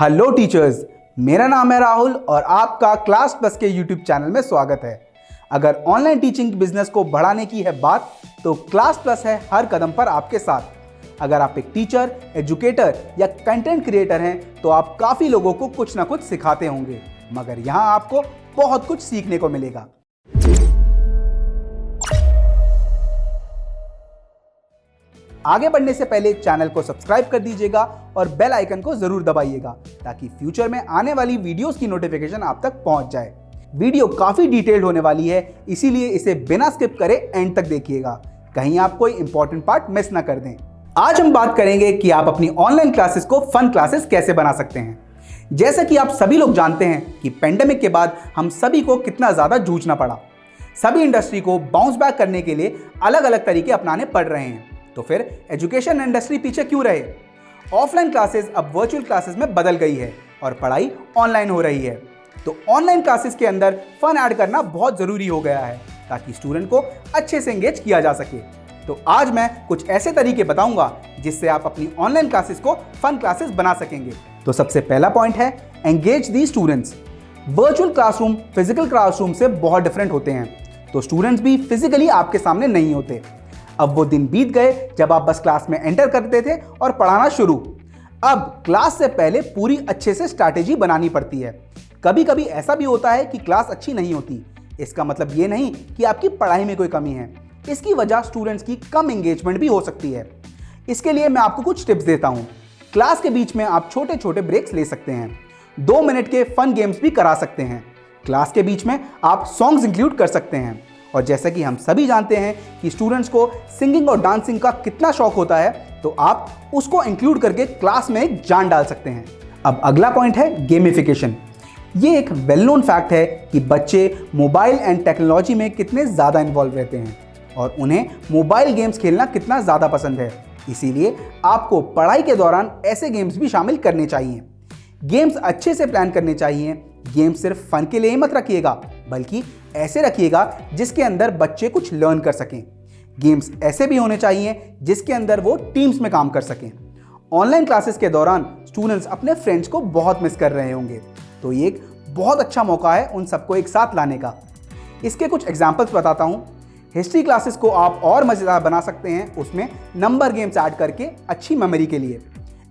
Hello teachers, मेरा नाम है राहुल और आपका क्लास प्लस के यूट्यूब चैनल में स्वागत है। अगर ऑनलाइन टीचिंग बिजनेस को बढ़ाने की है बात तो क्लास प्लस है हर कदम पर आपके साथ। अगर आप एक टीचर, एजुकेटर या कंटेंट क्रिएटर हैं तो आप काफ़ी लोगों को कुछ ना कुछ सिखाते होंगे, मगर यहाँ आपको बहुत कुछ सीखने को मिलेगा। आगे बढ़ने से पहले चैनल को सब्सक्राइब कर दीजिएगा और बेल आइकन को जरूर दबाइएगा ताकि फ्यूचर में आने वाली वीडियोस की नोटिफिकेशन आप तक पहुंच जाए। वीडियो काफी डिटेल्ड होने वाली है, इसीलिए इसे बिना स्किप करे एंड तक देखिएगा, कहीं आप कोई इंपॉर्टेंट पार्ट मिस ना कर दें। आज हम बात करेंगे कि आप अपनी ऑनलाइन क्लासेस को फन क्लासेस कैसे बना सकते हैं। जैसा कि आप सभी लोग जानते हैं कि पेंडेमिक के बाद हम सभी को कितना ज्यादा जूझना पड़ा। सभी इंडस्ट्री को बाउंस बैक करने के लिए अलग अलग तरीके अपनाने पड़ रहे हैं, तो फिर एजुकेशन इंडस्ट्री पीछे क्यों रहे। ऑफलाइन क्लासेस अब वर्चुअल क्लासेस में बदल गई है और पढ़ाई ऑनलाइन हो रही है, तो ऑनलाइन क्लासेस के अंदर फन ऐड करना बहुत जरूरी हो गया है ताकि स्टूडेंट को अच्छे से एंगेज किया जा सके। तो आज मैं कुछ ऐसे तरीके बताऊंगा जिससे आप अपनी ऑनलाइन क्लासेस को फन क्लासेस बना सकेंगे। तो सबसे पहला पॉइंट है engage the students. Virtual classroom physical classroom से बहुत डिफरेंट होते हैं, तो स्टूडेंट्स भी फिजिकली आपके सामने नहीं होते। अब वो दिन बीत गए जब आप बस क्लास में एंटर करते थे और पढ़ाना शुरू। अब क्लास से पहले पूरी अच्छे से स्ट्रैटेजी बनानी पड़ती है। कभी कभी ऐसा भी होता है कि क्लास अच्छी नहीं होती। इसका मतलब ये नहीं कि आपकी पढ़ाई में कोई कमी है, इसकी वजह स्टूडेंट्स की कम एंगेजमेंट भी हो सकती है। इसके लिए मैं आपको कुछ टिप्स देता हूँ। क्लास के बीच में आप छोटे छोटे ब्रेक्स ले सकते हैं। 2 मिनट के फन गेम्स भी करा सकते हैं। क्लास के बीच में आप सॉन्ग्स इंक्लूड कर सकते हैं। और जैसा कि हम सभी जानते हैं कि स्टूडेंट्स को सिंगिंग और डांसिंग का कितना शौक होता है, तो आप उसको इंक्लूड करके क्लास में एक जान डाल सकते हैं। अब अगला पॉइंट है गेमिफिकेशन। ये एक वेल नोन फैक्ट है कि बच्चे मोबाइल एंड टेक्नोलॉजी में कितने ज़्यादा इन्वॉल्व रहते हैं और उन्हें मोबाइल गेम्स खेलना कितना ज़्यादा पसंद है। इसीलिए आपको पढ़ाई के दौरान ऐसे गेम्स भी शामिल करने चाहिए। गेम्स अच्छे से प्लान करने चाहिए। गेम्स सिर्फ फन के लिए ही मत रखिएगा, बल्कि ऐसे रखिएगा जिसके अंदर बच्चे कुछ लर्न कर सकें। गेम्स ऐसे भी होने चाहिए जिसके अंदर वो टीम्स में काम कर सकें। ऑनलाइन क्लासेस के दौरान स्टूडेंट्स अपने फ्रेंड्स को बहुत मिस कर रहे होंगे, तो ये एक बहुत अच्छा मौका है उन सबको एक साथ लाने का। इसके कुछ एग्जाम्पल्स बताता हूँ। हिस्ट्री क्लासेस को आप और मज़ेदार बना सकते हैं, उसमें नंबर गेम्स ऐड करके अच्छी मेमोरी के लिए।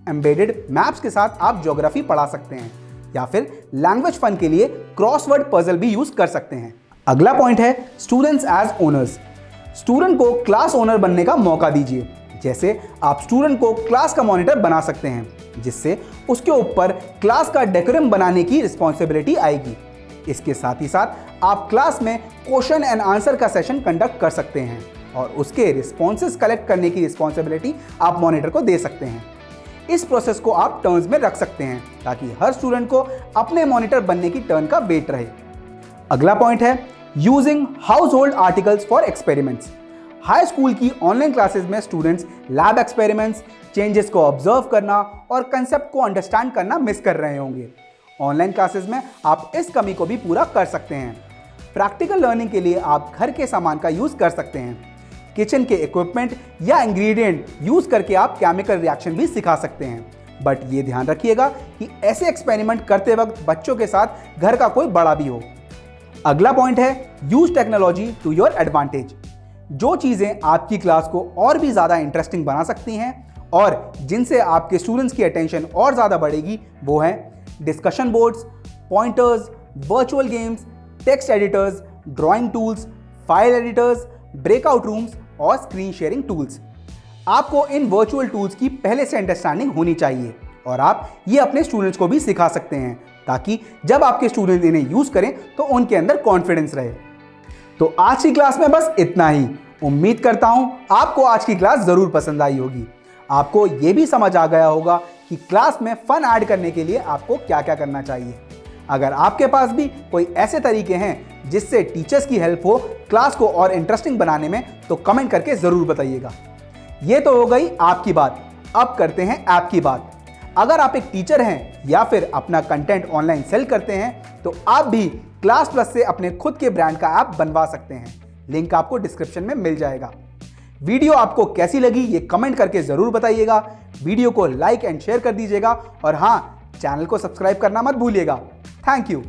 एम्बेडेड मैप्स के साथ आप ज्योग्राफी पढ़ा सकते हैं, या फिर लैंग्वेज फन के लिए क्रॉसवर्ड पजल भी यूज कर सकते हैं। अगला पॉइंट है स्टूडेंट्स एज ओनर्स। स्टूडेंट को क्लास ओनर बनने का मौका दीजिए। जैसे आप स्टूडेंट को क्लास का मॉनिटर बना सकते हैं, जिससे उसके ऊपर क्लास का डेकोरम बनाने की रिस्पॉन्सिबिलिटी आएगी। इसके साथ ही साथ आप क्लास में क्वेश्चन एंड आंसर का सेशन कंडक्ट कर सकते हैं और उसके रिस्पॉन्सेस कलेक्ट करने की रिस्पॉन्सिबिलिटी आप मॉनिटर को दे सकते हैं। इस प्रोसेस को आप टर्न्स में रख सकते हैं ताकि हर स्टूडेंट को अपने मॉनिटर बनने की टर्न का वेट रहे। अगला पॉइंट है using house hold articles for experiments. High school की ऑनलाइन क्लासेस में स्टूडेंट्स लैब एक्सपेरिमेंट्स, चेंजेस को ऑब्जर्व करना और कंसेप्ट को अंडरस्टैंड करना मिस कर रहे होंगे। ऑनलाइन क्लासेस में आप इस कमी को भी पूरा कर सकते हैं। प्रैक्टिकल लर्निंग के लिए आप घर के सामान का यूज कर सकते हैं। किचन के इक्विपमेंट या इंग्रेडिएंट यूज करके आप केमिकल रिएक्शन भी सिखा सकते हैं, बट ये ध्यान रखिएगा कि ऐसे एक्सपेरिमेंट करते वक्त बच्चों के साथ घर का कोई बड़ा भी हो। अगला पॉइंट है use technology to your advantage. जो चीजें आपकी क्लास को और भी ज्यादा इंटरेस्टिंग बना सकती हैं और जिनसे आपके स्टूडेंट्स की अटेंशन और ज्यादा बढ़ेगी, वो है discussion boards, pointers, virtual games, text editors, drawing tools, file editors, breakout rooms और स्क्रीन शेयरिंग टूल्स। आपको इन वर्चुअल टूल्स की पहले से अंडरस्टैंडिंग होनी चाहिए और आप ये अपने स्टूडेंट्स को भी सिखा सकते हैं ताकि जब आपके स्टूडेंट इन्हें यूज करें तो उनके अंदर कॉन्फिडेंस रहे। तो आज की क्लास में बस इतना ही। उम्मीद करता हूं आपको आज की क्लास जरूर पसंद आई होगी। आपको ये भी समझ आ गया होगा कि क्लास में फन ऐड करने के लिए आपको क्या क्या करना चाहिए। अगर आपके पास भी कोई ऐसे तरीके हैं जिससे टीचर्स की हेल्प हो क्लास को और इंटरेस्टिंग बनाने में, तो कमेंट करके जरूर बताइएगा। ये तो हो गई आपकी बात, अब करते हैं ऐप की बात। अगर आप एक टीचर हैं या फिर अपना कंटेंट ऑनलाइन सेल करते हैं तो आप भी क्लास प्लस से अपने खुद के ब्रांड का ऐप बनवा सकते हैं। लिंक आपको डिस्क्रिप्शन में मिल जाएगा। वीडियो आपको कैसी लगी ये कमेंट करके जरूर बताइएगा। वीडियो को लाइक एंड शेयर कर दीजिएगा और हाँ, चैनल को सब्सक्राइब करना मत भूलिएगा। Thank you.